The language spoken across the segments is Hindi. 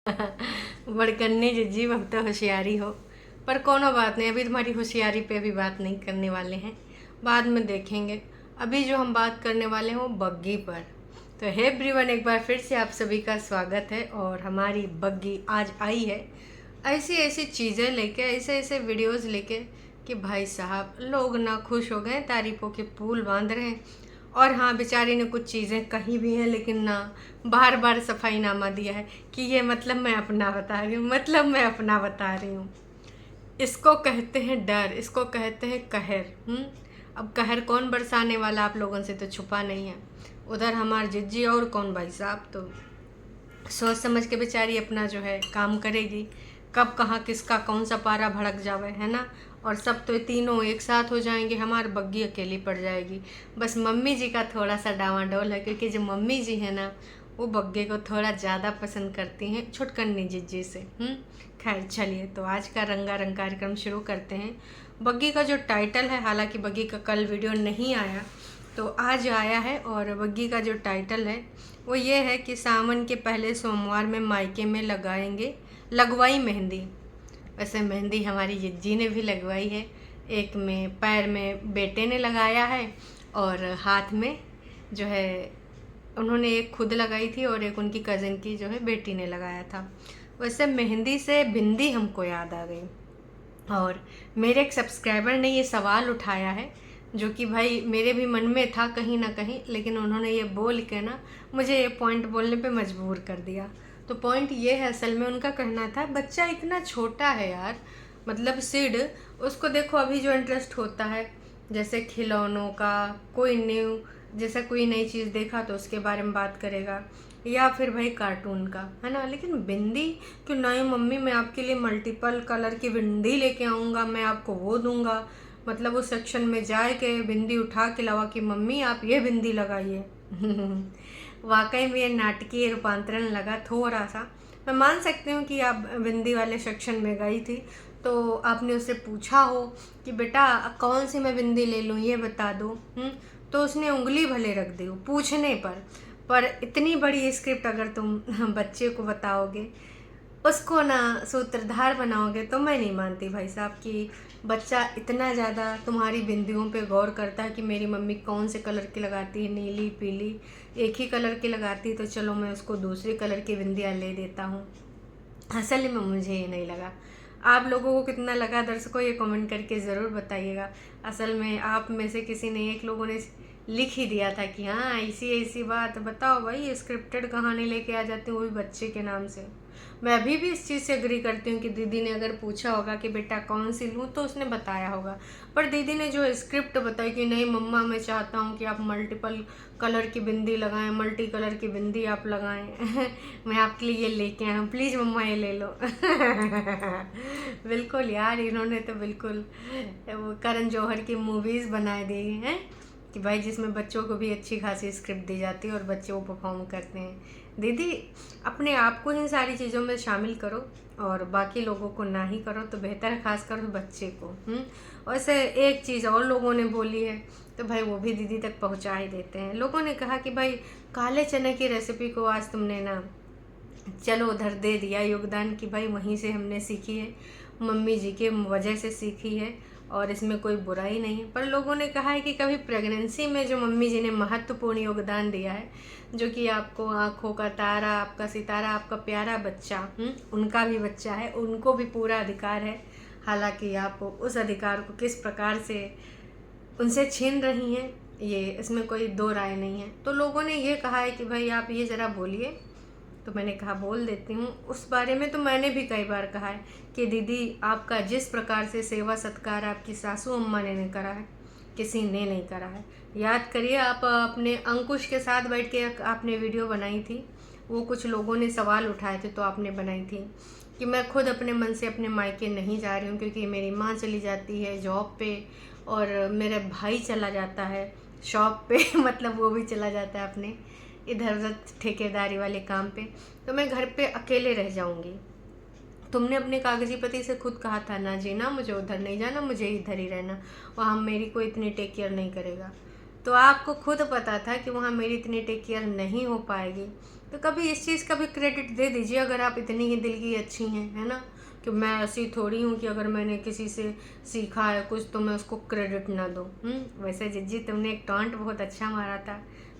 बड़कन्नी जिज्जी अब तो होशियारी हो। पर कोनो बात नहीं, अभी तुम्हारी होशियारी पे भी बात नहीं करने वाले हैं, बाद में देखेंगे। अभी जो हम बात करने वाले हैं वो बग्गी पर। तो हे एवरीवन, एक बार फिर से आप सभी का स्वागत है। और हमारी बग्गी आज आई है ऐसी ऐसी चीज़ें लेके, ऐसे ऐसे वीडियोस लेके कि भाई साहब लोग ना खुश हो गए, तारीफों के पुल बांध रहे हैं। और हाँ, बेचारी ने कुछ चीज़ें कही भी हैं, लेकिन ना बार बार सफाईनामा दिया है कि ये मतलब मैं अपना बता रही हूँ, मतलब मैं अपना बता रही हूँ। इसको कहते हैं डर, इसको कहते हैं कहर। अब कहर कौन बरसाने वाला आप लोगों से तो छुपा नहीं है। उधर हमार जिज्जी और कौन भाई साहब, तो सोच समझ के बेचारी अपना जो है काम करेगी। कब कहाँ किसका कौन सा पारा भड़क जावे, है ना। और सब तो तीनों एक साथ हो जाएंगे, हमारी बग्गी अकेली पड़ जाएगी। बस मम्मी जी का थोड़ा सा डावाडोल है, क्योंकि जो मम्मी जी है ना, वो बग्गे को थोड़ा ज़्यादा पसंद करती हैं छुटकन्नी जिज्जी से। खैर चलिए, तो आज का रंगारंग कार्यक्रम शुरू करते हैं। बग्गी का जो टाइटल है, हालांकि बग्गी का कल वीडियो नहीं आया तो आज आया है। और बग्गी का जो टाइटल है वो ये है कि सावन के पहले सोमवार में मायके में लगवाई मेहंदी। वैसे मेहंदी हमारी जिज्जी ने भी लगवाई है। एक में पैर में बेटे ने लगाया है, और हाथ में जो है उन्होंने एक खुद लगाई थी और एक उनकी कज़न की जो है बेटी ने लगाया था। वैसे मेहंदी से बिंदी हमको याद आ गई। और मेरे एक सब्सक्राइबर ने ये सवाल उठाया है, जो कि भाई मेरे भी मन में था कहीं ना कहीं, लेकिन उन्होंने ये बोल के ना मुझे ये पॉइंट बोलने पे मजबूर कर दिया। तो पॉइंट ये है, असल में उनका कहना था बच्चा इतना छोटा है यार, मतलब सिड, उसको देखो अभी जो इंटरेस्ट होता है जैसे खिलौनों का, कोई न्यू जैसे कोई नई चीज़ देखा तो उसके बारे में बात करेगा, या फिर भाई कार्टून का, है ना। लेकिन बिंदी क्यों नहीं मम्मी, मैं आपके लिए मल्टीपल कलर की बिंदी लेके आऊँगा, मैं आपको वो दूंगा। मतलब उस सेक्शन में जाए के बिंदी उठा के लगा कि मम्मी आप ये बिंदी लगाइए। वाकई में ये नाटकीय रूपांतरण लगा थोड़ा सा। मैं मान सकती हूँ कि आप बिंदी वाले सेक्शन में गई थी, तो आपने उससे पूछा हो कि बेटा कौन सी मैं बिंदी ले लूँ, ये बता दो। तो उसने उंगली भले रख दी पूछने पर इतनी बड़ी स्क्रिप्ट अगर तुम बच्चे को बताओगे, उसको ना सूत्रधार बनाओगे, तो मैं नहीं मानती भाई साहब कि बच्चा इतना ज़्यादा तुम्हारी बिंदियों पे गौर करता है कि मेरी मम्मी कौन से कलर की लगाती है, नीली पीली, एक ही कलर की लगाती है तो चलो मैं उसको दूसरी कलर की बिंदियाँ ले देता हूँ। असल में मुझे ये नहीं लगा। आप लोगों को कितना लगा दर्शकों, ये कमेंट करके ज़रूर बताइएगा। असल में आप में से किसी ने, एक लोगों ने लिख ही दिया था कि हाँ ऐसी ऐसी बात, बताओ भाई स्क्रिप्टेड कहानी लेके आ जाती हूँ वो भी बच्चे के नाम से। मैं अभी भी इस चीज़ से एग्री करती हूँ कि दीदी ने अगर पूछा होगा कि बेटा कौन सी लूँ तो उसने बताया होगा। पर दीदी ने जो स्क्रिप्ट बताई कि नहीं मम्मा मैं चाहता हूँ कि आप मल्टीपल कलर की बिंदी लगाएं, मल्टी कलर की बिंदी आप लगाएं। मैं आपके लिए ये लेके आया हूँ, प्लीज़ मम्मा ये ले लो। बिल्कुल यार, इन्होंने तो बिल्कुल वो करण जौहर की मूवीज़ बनाए दी हैं कि भाई जिसमें बच्चों को भी अच्छी खासी स्क्रिप्ट दी जाती है और बच्चे वो परफॉर्म करते हैं। दीदी अपने आप को इन सारी चीज़ों में शामिल करो और बाकी लोगों को ना ही करो तो बेहतर है, खासकर बच्चे को। वैसे एक चीज़ और लोगों ने बोली है तो भाई वो भी दीदी तक पहुंचा ही देते हैं। लोगों ने कहा कि भाई काले चने की रेसिपी को आज तुमने ना चलो उधर दे दिया योगदान कि भाई वहीं से हमने सीखी है, मम्मी जी के वजह से सीखी है और इसमें कोई बुराई नहीं है। पर लोगों ने कहा है कि कभी प्रेगनेंसी में जो मम्मी जी ने महत्वपूर्ण योगदान दिया है, जो कि आपको आँखों का तारा, आपका सितारा, आपका प्यारा बच्चा, उनका भी बच्चा है, उनको भी पूरा अधिकार है। हालांकि आप उस अधिकार को किस प्रकार से उनसे छीन रही हैं, ये इसमें कोई दो राय नहीं है। तो लोगों ने ये कहा है कि भाई आप ये ज़रा बोलिए, तो मैंने कहा बोल देती हूँ। उस बारे में तो मैंने भी कई बार कहा है कि दीदी आपका जिस प्रकार से सेवा सत्कार आपकी सासू अम्मा ने नहीं करा है, किसी ने नहीं करा है। याद करिए, आप अपने अंकुश के साथ बैठ के आपने वीडियो बनाई थी, वो कुछ लोगों ने सवाल उठाए थे तो आपने बनाई थी कि मैं खुद अपने मन से अपने मायके नहीं जा रही हूँ क्योंकि मेरी माँ चली जाती है जॉब पे और मेरा भाई चला जाता है शॉप पे मतलब वो भी चला जाता है अपने इधर उधर ठेकेदारी वाले काम पे, तो मैं घर पे अकेले रह जाऊंगी। तुमने अपने कागजी पति से खुद कहा था ना जी ना, मुझे उधर नहीं जाना, मुझे इधर ही रहना, वहाँ मेरी कोई इतनी टेक केयर नहीं करेगा। तो आपको खुद पता था कि वहाँ मेरी इतनी टेक केयर नहीं हो पाएगी, तो कभी इस चीज़ का भी क्रेडिट दे दीजिए अगर आप इतनी ही दिल की अच्छी हैं, है ना। कि मैं ऐसी थोड़ी हूँ कि अगर मैंने किसी से सीखा है कुछ तो मैं उसको क्रेडिट ना दूँ। वैसे जिज्जी तुमने एक टॉन्ट बहुत अच्छा मारा था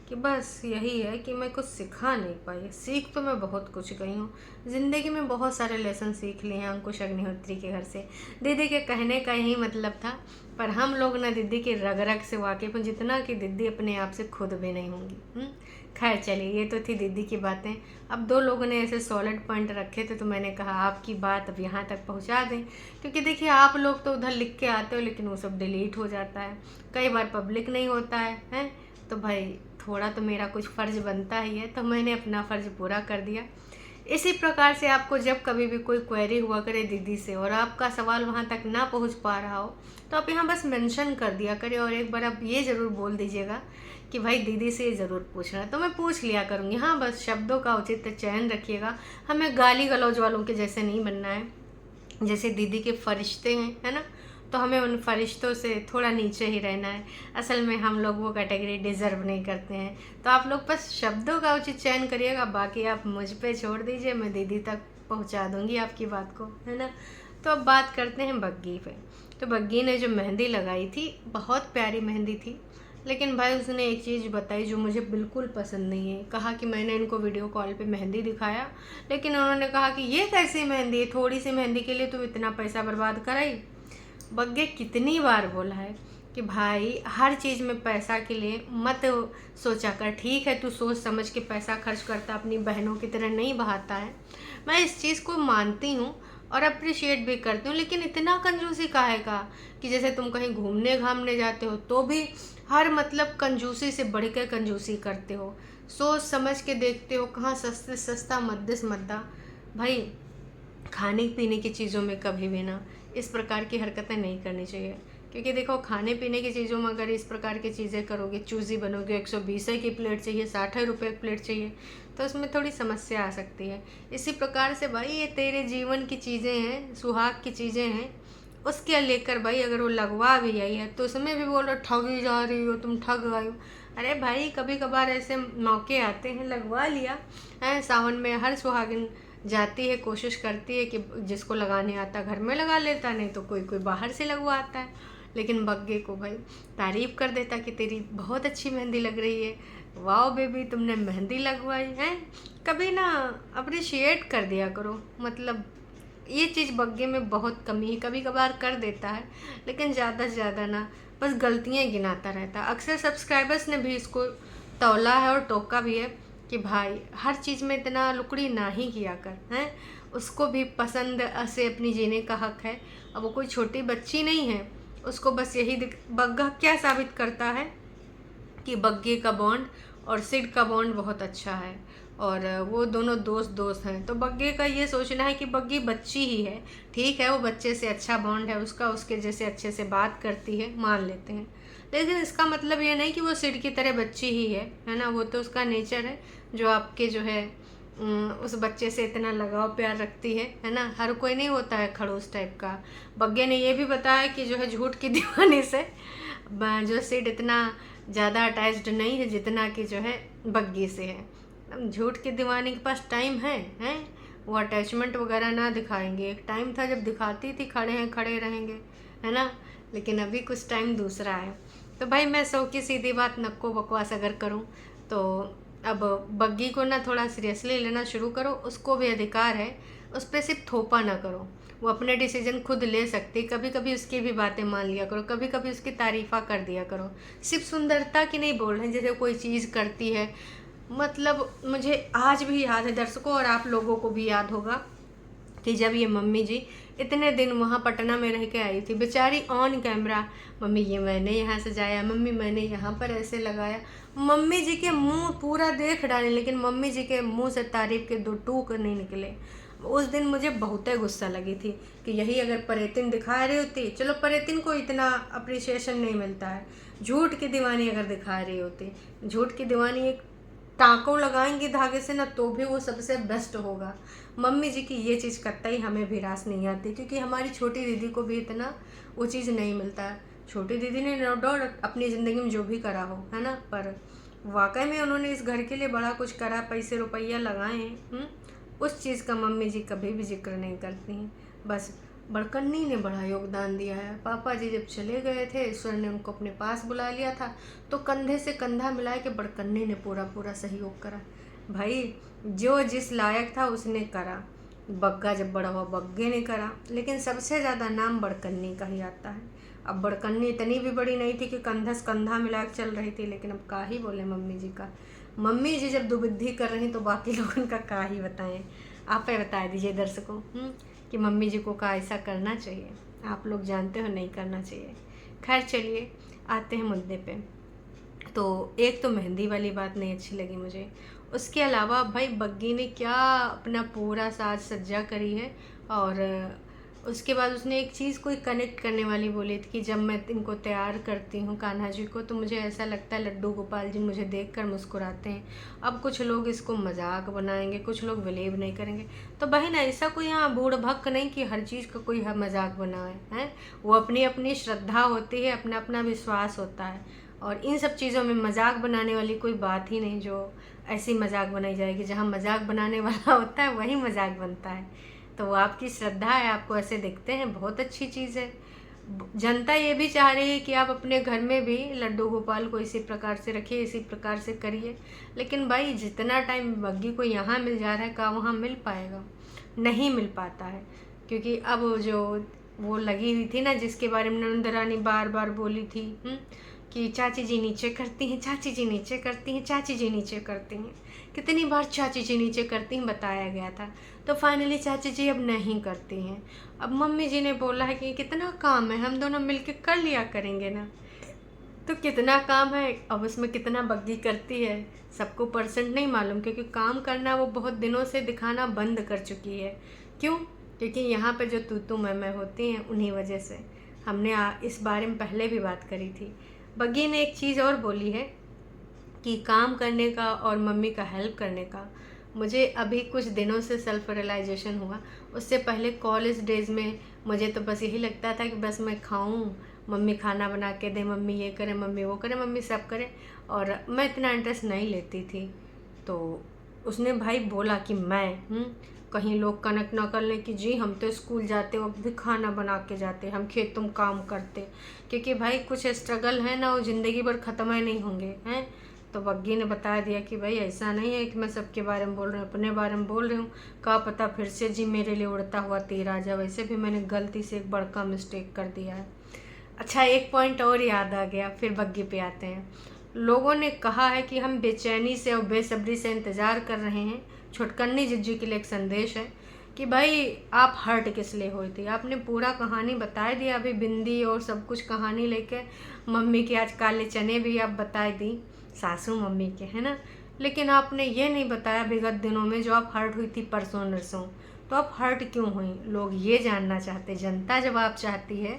कि बस यही है कि मैं कुछ सिखा नहीं पाई, सीख तो मैं बहुत कुछ गई हूँ। ज़िंदगी में बहुत सारे लेसन सीख लिए हैं अंकुश अग्निहोत्री के घर से। दीदी के कहने का यही मतलब था, पर हम लोग ना दीदी की रग रग से वाकिफ़ हैं जितना कि दीदी अपने आप से खुद भी नहीं होंगी। खैर चलिए, ये तो थी दीदी की बातें। अब दो लोगों ने ऐसे सॉलिड पॉइंट रखे थे तो मैंने कहा आपकी बात अब यहाँ तक पहुँचा दें, क्योंकि देखिए आप लोग तो उधर लिख के आते हो लेकिन वो सब डिलीट हो जाता है, कई बार पब्लिक नहीं होता है, हैं। तो भाई थोड़ा तो मेरा कुछ फ़र्ज़ बनता ही है, तो मैंने अपना फ़र्ज़ पूरा कर दिया। इसी प्रकार से आपको जब कभी भी कोई क्वेरी हुआ करे दीदी से और आपका सवाल वहाँ तक ना पहुँच पा रहा हो तो आप यहाँ बस मेंशन कर दिया करें और एक बार आप ये ज़रूर बोल दीजिएगा कि भाई दीदी से ये ज़रूर पूछना है, तो मैं पूछ लिया करूँगी। हाँ, बस शब्दों का उचित चयन रखिएगा, हमें गाली गलौज वालों के जैसे नहीं बनना है। जैसे दीदी के फरिश्ते हैं, है ना, तो हमें उन फरिश्तों से थोड़ा नीचे ही रहना है। असल में हम लोग वो कैटेगरी डिज़र्व नहीं करते हैं। तो आप लोग बस शब्दों का उचित चयन करिएगा, बाकी आप मुझ पे छोड़ दीजिए, मैं दीदी तक पहुंचा दूंगी आपकी बात को, है ना। तो अब बात करते हैं बग्गी पे। तो बग्गी ने जो मेहंदी लगाई थी बहुत प्यारी मेहंदी थी, लेकिन भाई उसने एक चीज़ बताई जो मुझे बिल्कुल पसंद नहीं है। कहा कि मैंने इनको वीडियो कॉल पे मेहंदी दिखाया, लेकिन उन्होंने कहा कि ये कैसी मेहंदी है, थोड़ी सी मेहंदी के लिए तुम इतना पैसा बर्बाद कराई। बग्गे कितनी बार बोला है कि भाई हर चीज़ में पैसा के लिए मत सोचा कर। ठीक है, तू सोच समझ के पैसा खर्च करता, अपनी बहनों की तरह नहीं बहाता है। मैं इस चीज़ को मानती हूँ और अप्रिशिएट भी करती हूँ, लेकिन इतना कंजूसी काहे का कि जैसे तुम कहीं घूमने घामने जाते हो तो भी हर मतलब कंजूसी से बढ़ के कंजूसी करते हो, सोच समझ के देखते हो कहाँ सस्ते सस्ता मद्दे से मद्दा। भाई खाने पीने की चीज़ों में कभी भी ना इस प्रकार की हरकतें नहीं करनी चाहिए, क्योंकि देखो खाने पीने की चीज़ों में अगर इस प्रकार की चीज़ें करोगे, चूज़ी बनोगे, 120 की प्लेट चाहिए, 60 रुपये की प्लेट चाहिए, तो उसमें थोड़ी समस्या आ सकती है। इसी प्रकार से भाई ये तेरे जीवन की चीज़ें हैं, सुहाग की चीज़ें हैं, उसके लेकर भाई अगर वो लगवा भी आई है तो उसमें भी बोलो ठगी जा रही हो, तुम ठग गई हो। अरे भाई कभी कभार ऐसे मौके आते हैं, लगवा लिया है। सावन में हर सुहागिन जाती है, कोशिश करती है कि जिसको लगाने आता घर में लगा लेता, नहीं तो कोई कोई बाहर से लगवाता है। लेकिन बग्गे को भाई तारीफ़ कर देता कि तेरी बहुत अच्छी मेहंदी लग रही है, वाह बेबी तुमने मेहंदी लगवाई है। कभी ना अप्रिशिएट कर दिया करो, मतलब ये चीज़ बग्गे में बहुत कमी है। कभी कभार कर देता है लेकिन ज़्यादा से ज़्यादा ना बस गलतियाँ गिनाता रहता है। अक्सर सब्सक्राइबर्स ने भी इसको तौला है और टोका भी है कि भाई हर चीज़ में इतना लुकड़ी ना ही किया कर, हैं। उसको भी पसंद से अपनी जीने का हक है। अब वो कोई छोटी बच्ची नहीं है, उसको बस यही बग्गा क्या साबित करता है कि बग्गे का बॉन्ड और सिड का बॉन्ड बहुत अच्छा है और वो दोनों दोस्त हैं। तो बग्गे का ये सोचना है कि बग्गी बच्ची ही है, ठीक है वो बच्चे से अच्छा बॉन्ड है उसका, उसके जैसे अच्छे से बात करती है, मान लेते हैं, लेकिन इसका मतलब ये नहीं कि वो सिड की तरह बच्ची ही है ना। वो तो उसका नेचर है जो आपके जो है उस बच्चे से इतना लगाव प्यार रखती है ना। हर कोई नहीं होता है खड़ूस टाइप का। बग्गे ने ये भी बताया कि जो है झूठ की दीवानी से जो सिड इतना ज़्यादा अटैच्ड नहीं है जितना कि जो है बग्गी से है। झूठ की दीवानी के पास टाइम है हैं, वो अटैचमेंट वगैरह ना दिखाएंगे। एक टाइम था जब दिखाती थी खड़े हैं खड़े रहेंगे, है ना, लेकिन अभी कुछ टाइम दूसरा है। तो भाई मैं सौ की सीधी बात नक्को बकवास अगर करूं तो अब बग्गी को ना थोड़ा सीरियसली लेना शुरू करो, उसको भी अधिकार है, उस पर सिर्फ थोपा ना करो, वो अपने डिसीजन खुद ले सकती। कभी कभी उसकी भी बातें मान लिया करो, कभी कभी उसकी तारीफ़ा कर दिया करो। सिर्फ सुंदरता की नहीं बोल रहे हैं, जैसे कोई चीज़ करती है, मतलब मुझे आज भी याद है दर्शकों और आप लोगों को भी याद होगा कि जब ये मम्मी जी इतने दिन वहाँ पटना में रह के आई थी, बेचारी ऑन कैमरा मम्मी ये मैंने यहाँ सजाया, मम्मी मैंने यहाँ पर ऐसे लगाया, मम्मी जी के मुंह पूरा देख डाले, लेकिन मम्मी जी के मुंह से तारीफ़ के दो टूक नहीं निकले। उस दिन मुझे बहुत गुस्सा लगी थी कि यही अगर परेतिन दिखा रही होती, चलो परेतिन को इतना अप्रिसिएशन नहीं मिलता है, झूठ की दीवानी अगर दिखा रही होती, झूठ की दीवानी एक टाँकों लगाएंगे धागे से ना तो भी वो सबसे बेस्ट होगा। मम्मी जी की ये चीज़ कतई हमें भी रास नहीं आती, क्योंकि हमारी छोटी दीदी को भी इतना वो चीज़ नहीं मिलता है। छोटी दीदी ने नो डाउट अपनी ज़िंदगी में जो भी करा हो, है ना, पर वाकई में उन्होंने इस घर के लिए बड़ा कुछ करा, पैसे रुपया लगाए हैं। उस चीज़ का मम्मी जी कभी भी जिक्र नहीं करती हैं। बस बड़कन्नी ने बड़ा योगदान दिया है। पापा जी जब चले गए थे, ईश्वर ने उनको अपने पास बुला लिया था, तो कंधे से कंधा मिला के बड़कन्नी ने पूरा पूरा सहयोग करा। भाई जो जिस लायक था उसने करा। बग्गा जब बड़ा हुआ बग्गे ने करा, लेकिन सबसे ज़्यादा नाम बड़कन्नी का ही आता है। अब बड़कन्नी इतनी भी बड़ी नहीं थी कि कंधा से कंधा मिला के चल रही थी, लेकिन अब का ही बोले मम्मी जी का। मम्मी जी जब दुबुद्धि कर रही तो बाकी लोगों का का ही बताएं। आप ही बता दीजिए दर्शकों कि मम्मी जी को का ऐसा करना चाहिए। आप लोग जानते हो नहीं करना चाहिए। खैर चलिए आते हैं मुद्दे पे। तो एक तो मेहंदी वाली बात नहीं अच्छी लगी मुझे। उसके अलावा भाई बग्गी ने क्या अपना पूरा साज सज्जा करी है। और उसके बाद उसने एक चीज़ कोई कनेक्ट करने वाली बोली थी कि जब मैं इनको तैयार करती हूँ कान्हा जी को, तो मुझे ऐसा लगता है लड्डू गोपाल जी मुझे देखकर मुस्कुराते हैं। अब कुछ लोग इसको मजाक बनाएंगे, कुछ लोग बिलीव नहीं करेंगे। तो बहन ऐसा कोई यहाँ बूढ़ भक्क नहीं कि हर चीज़ का कोई मजाक बनाए हैं। वो अपनी अपनी श्रद्धा होती है, अपना अपना विश्वास होता है, और इन सब चीज़ों में मजाक बनाने वाली कोई बात ही नहीं जो ऐसी मजाक बनाई जाएगी। जहाँ मजाक बनाने वाला होता है वही मजाक बनता है। तो वो आपकी श्रद्धा है, आपको ऐसे दिखते हैं, बहुत अच्छी चीज़ है। जनता ये भी चाह रही है कि आप अपने घर में भी लड्डू गोपाल को इसी प्रकार से रखिए, इसी प्रकार से करिए। लेकिन भाई जितना टाइम बग्गी को यहाँ मिल जा रहा है का वहाँ मिल पाएगा? नहीं मिल पाता है, क्योंकि अब जो वो लगी हुई थी ना, जिसके बारे में नंद रानी बार बार बोली थी कि चाची जी नीचे करती हैं, चाची जी नीचे करती हैं, चाची जी नीचे करती हैं। कितनी बार चाची जी नीचे करती हैं बताया गया था। तो फाइनली चाची जी अब नहीं करती हैं। अब मम्मी जी ने बोला है कि कितना काम है, हम दोनों मिलके कर लिया करेंगे ना। तो कितना काम है, अब उसमें कितना बग्गी करती है सबको परसेंट नहीं मालूम, क्योंकि काम करना वो बहुत दिनों से दिखाना बंद कर चुकी है। क्यों? क्योंकि यहाँ पे जो तू मैं होती हैं उन्हीं वजह से। हमने इस बारे में पहले भी बात करी थी। बग्गी ने एक चीज़ और बोली है कि काम करने का और मम्मी का हेल्प करने का मुझे अभी कुछ दिनों से सेल्फ रियलाइजेशन हुआ। उससे पहले कॉलेज डेज़ में मुझे तो बस यही लगता था कि बस मैं खाऊं, मम्मी खाना बना के दे, मम्मी ये करे, मम्मी वो करे, मम्मी सब करे, और मैं इतना इंटरेस्ट नहीं लेती थी। तो उसने भाई बोला कि मैं कहीं लोग कनेक्ट ना कर लें कि जी हम तो स्कूल जाते वक्त भी खाना बना के जाते, हम खेत तुम काम करते, क्योंकि भाई कुछ स्ट्रगल है ना, वो ज़िंदगी भर ख़त्म ही नहीं होंगे हैं। तो बग्गी ने बता दिया कि भाई ऐसा नहीं है कि मैं सबके बारे में बोल रही हूँ, अपने बारे में बोल रही हूँ। का पता फिर से जी मेरे लिए उड़ता हुआ तीर आ जाए। वैसे भी मैंने गलती से एक बड़का मिस्टेक कर दिया है। अच्छा एक पॉइंट और याद आ गया, फिर बग्गी पे आते हैं। लोगों ने कहा है कि हम बेचैनी से और बेसब्री से इंतज़ार कर रहे हैं। छुटकन्नी जिज्जू के लिए एक संदेश है कि भाई आप हर्ट किस लिए हुई थी। आपने पूरा कहानी बता दिया, अभी बिंदी और सब कुछ कहानी लेके, मम्मी की आज काले चने भी आप बता दी, सासू मम्मी के, है ना। लेकिन आपने ये नहीं बताया विगत दिनों में जो आप हर्ट हुई थी परसों नरसों, तो आप हर्ट क्यों हुई? लोग ये जानना चाहते, जनता जवाब चाहती है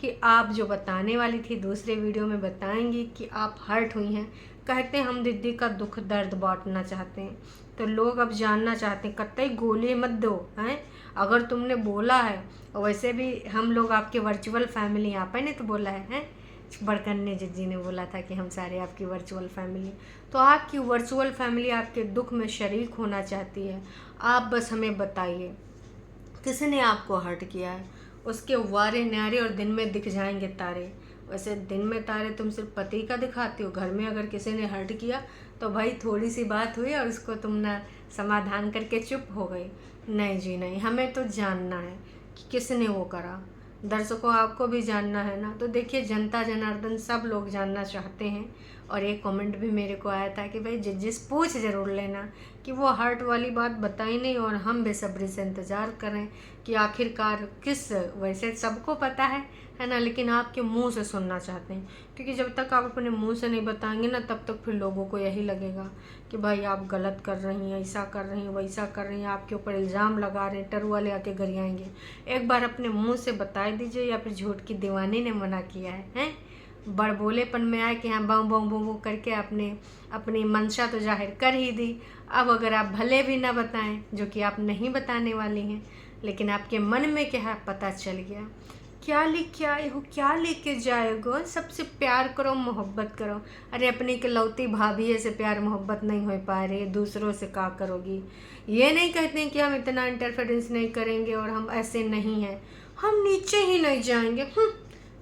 कि आप जो बताने वाली थी दूसरे वीडियो में बताएंगी कि आप हर्ट हुई हैं। कहते हैं हम दीदी का दुख दर्द बांटना चाहते हैं, तो लोग अब जानना चाहते हैं। कतई गोली मत दो हैं, अगर तुमने बोला है। वैसे भी हम लोग आपके वर्चुअल फैमिली, आप ही ने तो बोला है बड़कन्नी जिज्जी ने बोला था कि हम सारे आपकी वर्चुअल फैमिली। तो आपकी वर्चुअल फैमिली आपके दुख में शरीक होना चाहती है। आप बस हमें बताइए किसने आपको हर्ट किया है। उसके वारे न्यारे और दिन में दिख जाएंगे तारे। वैसे दिन में तारे तुम सिर्फ पति का दिखाती हो, घर में अगर किसी ने हर्ट किया तो भाई थोड़ी सी बात हुई और उसको तुम ना समाधान करके चुप हो गई। नहीं जी नहीं, हमें तो जानना है कि किसने वो करा। दर्शकों आपको भी जानना है ना। तो देखिए जनता जनार्दन सब लोग जानना चाहते हैं। और एक कमेंट भी मेरे को आया था कि भाई जिस पूछ ज़रूर लेना कि वो हर्ट वाली बात बताई नहीं, और हम बेसब्री से इंतज़ार करें कि आखिरकार किस। वैसे सबको पता है ना, लेकिन आपके मुंह से सुनना चाहते हैं, क्योंकि जब तक आप अपने मुंह से नहीं बताएंगे ना, तब तक फिर लोगों को यही लगेगा कि भाई आप गलत कर रही हैं, ऐसा कर रही हैं, वैसा कर रही हैं, आपके ऊपर इल्ज़ाम लगा रहे हैं, टर वाले आके गरियाएंगे। एक बार अपने मुंह से बता दीजिए, या फिर झूठ की दीवानी ने मना किया है बड़बोलेपन में आए कि हाँ बाऊ बाऊ बाऊ करके आपने अपनी मंशा तो जाहिर कर ही दी। अब अगर आप भले भी ना बताएं, जो कि आप नहीं बताने वाली हैं, लेकिन आपके मन में क्या है पता चल गया क्या लेके आए हो, क्या लेके जाएगो, सबसे प्यार करो, मोहब्बत करो। अरे अपनी इकलौती भाभी से प्यार मोहब्बत नहीं हो पा रही, दूसरों से क्या करोगी। ये नहीं कहते हैं कि हम इतना इंटरफेरेंस नहीं करेंगे और हम ऐसे नहीं हैं, हम नीचे ही नहीं जाएंगे।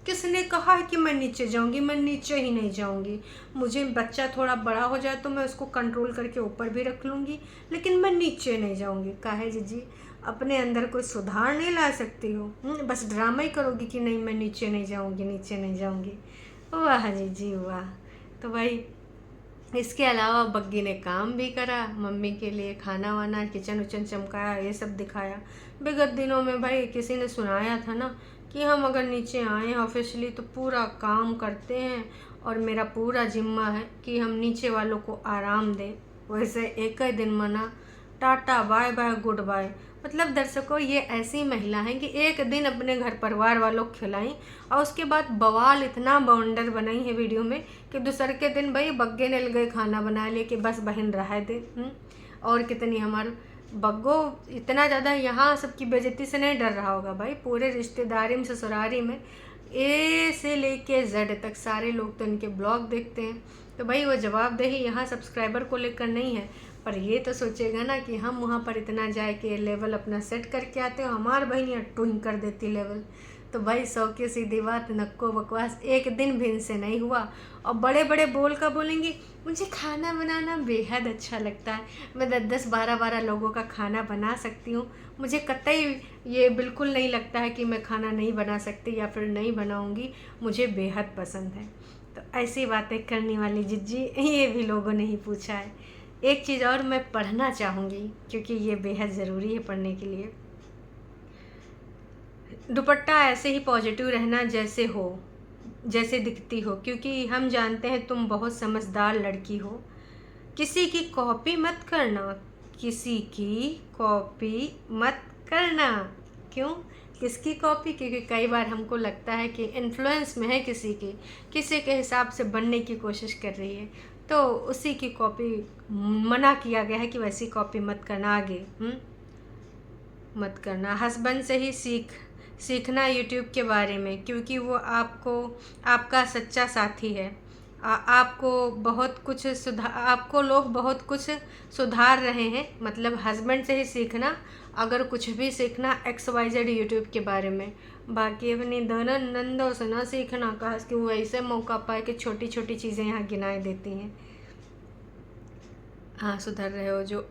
किसने कहा है कि मैं नीचे जाऊंगी, मैं नीचे ही नहीं जाऊंगी। मुझे बच्चा थोड़ा बड़ा हो जाए तो मैं उसको कंट्रोल करके ऊपर भी रख लूँगी, लेकिन मैं नीचे नहीं जाऊंगी। काहे जीजी, अपने अंदर कोई सुधार नहीं ला सकती हो? बस ड्रामा ही करोगी कि नहीं मैं नीचे नहीं जाऊंगी, नीचे नहीं जाऊंगी। वाह जीजी वाह। तो भाई इसके अलावा बग्गी ने काम भी करा, मम्मी के लिए खाना वाना, किचन उचन चमकाया, ये सब दिखाया। विगत दिनों में भाई किसी ने सुनाया था ना कि हम अगर नीचे आए हैं ऑफिशियली तो पूरा काम करते हैं और मेरा पूरा जिम्मा है कि हम नीचे वालों को आराम दें। वैसे एक ही दिन मना, tata bye bye goodbye. मतलब दर्शकों, ये ऐसी महिला हैं कि एक दिन अपने घर परिवार वालों को खिलाई और उसके बाद बवाल इतना बाउंडर बनाई है वीडियो में कि दूसरे के दिन भाई बग्गे ने गए खाना बना लिए कि बस बहन रहा दे। और कितनी हमारे बग्गो इतना ज़्यादा यहाँ सबकी बेइज्जती से नहीं डर रहा होगा भाई, पूरे रिश्तेदारी में ससुरारी में ए से लेके जेड तक सारे लोग तो इनके ब्लॉग देखते हैं। तो भाई वो जवाबदेही यहाँ सब्सक्राइबर को लेकर नहीं है, पर ये तो सोचेगा ना कि हम वहाँ पर इतना जाए कि लेवल अपना सेट करके आते हो, हमारे भाई यहाँ टूइंग कर देती लेवल। तो भाई 100 की सीधी बात, नक्को बकवास एक दिन भी इनसे नहीं हुआ। और बड़े बड़े बोल का बोलेंगी मुझे खाना बनाना बेहद अच्छा लगता है, मैं 10-10 12-12 लोगों का खाना बना सकती हूँ, मुझे कतई ये बिल्कुल नहीं लगता है कि मैं खाना नहीं बना सकती या फिर नहीं बनाऊँगी, मुझे बेहद पसंद है। तो ऐसी बातें करने वाली जिज्जी ये भी लोगों ने ही पूछा है। एक चीज़ और मैं पढ़ना चाहूँगी क्योंकि ये बेहद ज़रूरी है पढ़ने के लिए। दुपट्टा ऐसे ही पॉजिटिव रहना जैसे हो, जैसे दिखती हो, क्योंकि हम जानते हैं तुम बहुत समझदार लड़की हो। किसी की कॉपी मत करना, किसी की कॉपी मत करना। क्यों, किसकी कॉपी? क्योंकि कई बार हमको लगता है कि इन्फ्लुएंस में है किसी के हिसाब से बनने की कोशिश कर रही है, तो उसी की कॉपी मना किया गया है कि वैसी कॉपी मत करना आगे। मत करना। हस्बैंड से ही सीखना यूट्यूब के बारे में, क्योंकि वो आपका सच्चा साथी है। आपको लोग बहुत कुछ सुधार रहे हैं। मतलब हस्बैंड से ही सीखना, अगर कुछ भी सीखना XYZ यूट्यूब के बारे में। बाकी अपनी दोनों नंदों से ना सीखना, कहा कि वो ऐसे मौका पाए कि छोटी छोटी चीज़ें यहाँ गिनाई देती हैं। हाँ, सुधर रहे हो जो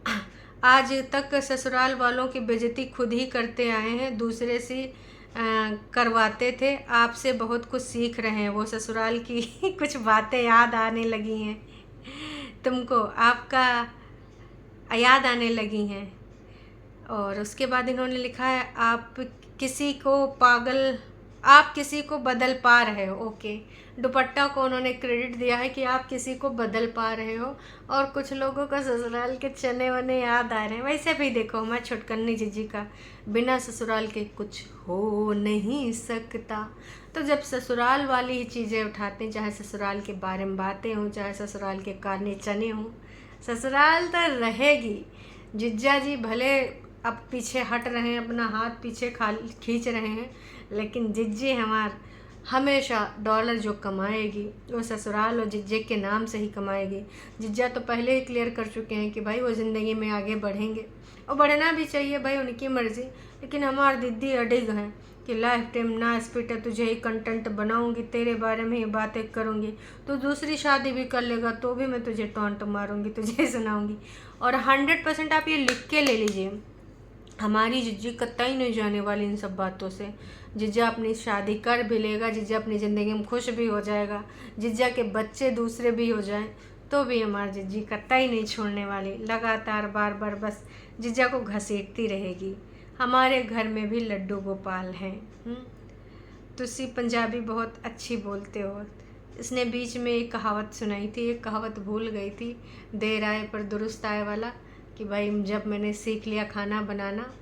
आज तक ससुराल वालों की बेइज्जती खुद ही करते आए हैं, दूसरे से करवाते थे। आपसे बहुत कुछ सीख रहे हैं, वो ससुराल की कुछ बातें याद आने लगी हैं तुमको, आपका याद आने लगी हैं। और उसके बाद इन्होंने लिखा है आप किसी को बदल पा रहे हो। ओके, दुपट्टा को उन्होंने क्रेडिट दिया है कि आप किसी को बदल पा रहे हो। और कुछ लोगों को ससुराल के चने वने याद आ रहे हैं। वैसे भी देखो, मैं छुटकन्नी जीजी का बिना ससुराल के कुछ हो नहीं सकता। तो जब ससुराल वाली ही चीज़ें उठाते हैं, चाहे ससुराल के बारे में बातें हों, चाहे ससुराल के काने चने हों, ससुराल तो रहेगी। जिज्जा जी भले अब पीछे हट रहे हैं, अपना हाथ पीछे खींच रहे हैं, लेकिन जिज्जी हमार हमेशा डॉलर जो कमाएगी वो ससुराल और जिज्जे के नाम से ही कमाएगी। जिज्जा तो पहले ही क्लियर कर चुके हैं कि भाई वो ज़िंदगी में आगे बढ़ेंगे और बढ़ना भी चाहिए भाई, उनकी मर्ज़ी। लेकिन हमारी दीदी अडिग हैं कि लाइफ टाइम ना स्पीटर तुझे ही कंटेंट बनाऊंगी, तेरे बारे में ही बातें करूंगी, तो दूसरी शादी भी कर लेगा तो भी मैं तुझे टॉन्ट मारूंगी, तुझे सुनाऊंगी। और 100% आप ये लिख के ले लीजिए, हमारी जिज्जी कतई नहीं जाने वाली इन सब बातों से। जिज्जा अपनी शादी कर भी लेगा, जिज्जा अपनी ज़िंदगी में खुश भी हो जाएगा, जिज्जा के बच्चे दूसरे भी हो जाएं, तो भी हमारी जिज्जी कतई नहीं छोड़ने वाली। लगातार बार बार बस जिज्जा को घसीटती रहेगी। हमारे घर में भी लड्डू गोपाल हैं। तुसी पंजाबी बहुत अच्छी बोलते हो। इसने बीच में एक कहावत सुनाई थी, एक कहावत भूल गई थी, देर आए पर दुरुस्त आए वाला, कि भाई जब मैंने सीख लिया खाना बनाना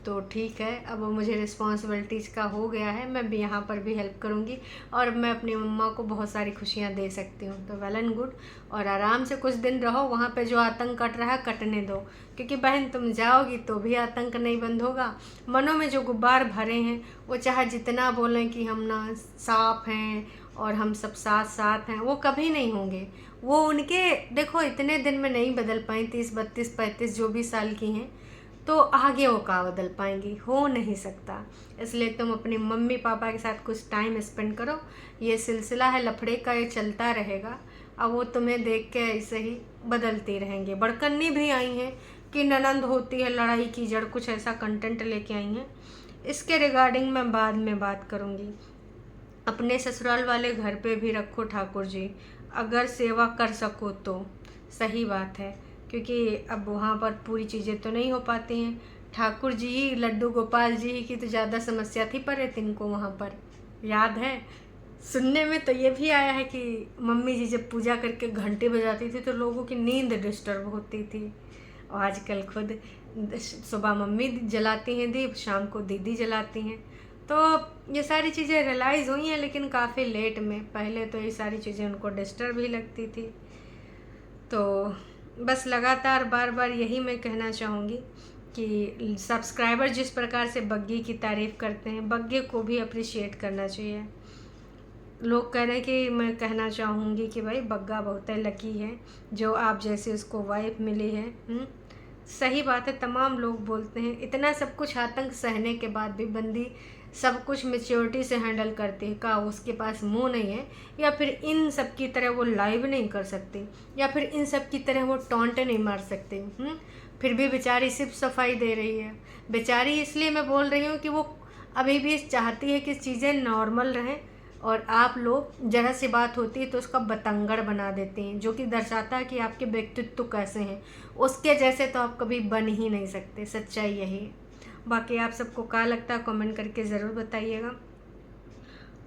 तो ठीक है, अब मुझे रिस्पॉन्सिबिलिटीज़ का हो गया है, मैं भी यहाँ पर भी हेल्प करूँगी और मैं अपनी मम्मा को बहुत सारी खुशियाँ दे सकती हूँ। तो वेल एंड गुड, और आराम से कुछ दिन रहो वहाँ पे, जो आतंक कट रहा है कटने दो, क्योंकि बहन तुम जाओगी तो भी आतंक नहीं बंद होगा। मनों में जो गुब्बार भरे हैं वो चाहे जितना बोलें कि हम ना साफ हैं और हम सब साथ साथ हैं, वो कभी नहीं होंगे। वो उनके देखो इतने दिन में नहीं बदल पाई, 30 32 35 जो भी साल की हैं, तो आगे वो का बदल पाएंगी, हो नहीं सकता। इसलिए तुम अपनी मम्मी पापा के साथ कुछ टाइम स्पेंड करो। ये सिलसिला है लफड़े का, ये चलता रहेगा। अब वो तुम्हें देख के ऐसे ही बदलती रहेंगे। बड़कन्नी भी आई हैं कि ननंद होती है लड़ाई की जड़, कुछ ऐसा कंटेंट लेके आई हैं। इसके रिगार्डिंग मैं बाद में बात करूँगी। अपने ससुराल वाले घर पे भी रखो ठाकुर जी, अगर सेवा कर सको तो। सही बात है, क्योंकि अब वहाँ पर पूरी चीज़ें तो नहीं हो पाती हैं। ठाकुर जी ही, लड्डू गोपाल जी ही की तो ज़्यादा समस्या थी पर तिनको वहाँ पर, याद है? सुनने में तो ये भी आया है कि मम्मी जी जब पूजा करके घंटे बजाती थी तो लोगों की नींद डिस्टर्ब होती थी। और आजकल खुद सुबह मम्मी जलाती हैं दीप, शाम को दीदी जलाती हैं। तो ये सारी चीज़ें रियलाइज़ हुई हैं, लेकिन काफ़ी लेट में। पहले तो ये सारी चीज़ें उनको डिस्टर्ब ही लगती थी। तो बस लगातार बार बार यही मैं कहना चाहूँगी कि सब्सक्राइबर जिस प्रकार से बग्गी की तारीफ़ करते हैं, बग्गे को भी अप्रिशिएट करना चाहिए। लोग कह रहे हैं कि मैं कहना चाहूँगी कि भाई बग्गा बहुत लकी है जो आप जैसे उसको वाइफ मिली है। सही बात है, तमाम लोग बोलते हैं। इतना सब कुछ आतंक सहने के बाद भी बंदी सब कुछ मैच्योरिटी से हैंडल करती है। का उसके पास मुंह नहीं है, या फिर इन सब की तरह वो लाइव नहीं कर सकती, या फिर इन सब की तरह वो टॉन्ट नहीं मार सकती। फिर भी बेचारी सिर्फ सफाई दे रही है। बेचारी इसलिए मैं बोल रही हूँ कि वो अभी भी चाहती है कि चीज़ें नॉर्मल रहें, और आप लोग जरा सी बात होती है तो उसका बतंगड़ बना देते हैं, जो कि दर्शाता है कि आपके व्यक्तित्व कैसे हैं। उसके जैसे तो आप कभी बन ही नहीं सकते, सच्चाई यही है। बाकी आप सबको क्या लगता है कमेंट करके ज़रूर बताइएगा।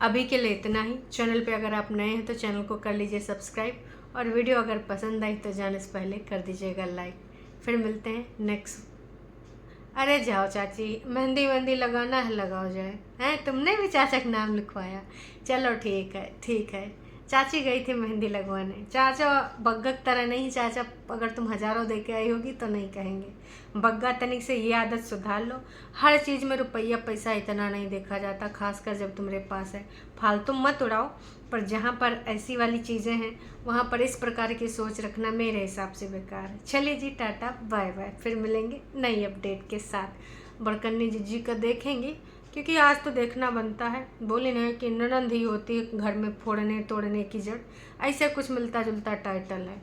अभी के लिए इतना ही। चैनल पे अगर आप नए हैं तो चैनल को कर लीजिए सब्सक्राइब, और वीडियो अगर पसंद आई तो जाने से पहले कर दीजिएगा लाइक। फिर मिलते हैं नेक्स्ट। अरे जाओ चाची, मेहंदी वेहंदी लगाना है लगाओ जाए। हैं, तुमने भी चाचा का नाम लिखवाया? चलो ठीक है ठीक है। चाची गई थी मेहंदी लगवाने। चाचा बग्गा की तरह नहीं, चाचा अगर तुम हज़ारों दे के आई होगी तो नहीं कहेंगे। बग्गा तनिक से ये आदत सुधार लो। हर चीज़ में रुपया पैसा इतना नहीं देखा जाता, खासकर जब तुम्हारे पास है। फालतू मत उड़ाओ, पर जहाँ पर ऐसी वाली चीज़ें हैं वहाँ पर इस प्रकार की सोच रखना मेरे हिसाब से बेकार है। चलिए जी, टाटा बाय बाय। फिर मिलेंगे नई अपडेट के साथ। बड़कन्नी जीजी का देखेंगे, क्योंकि आज तो देखना बनता है। बोली नहीं कि ननंद ही होती है घर में फोड़ने तोड़ने की जड़, ऐसे कुछ मिलता जुलता टाइटल है।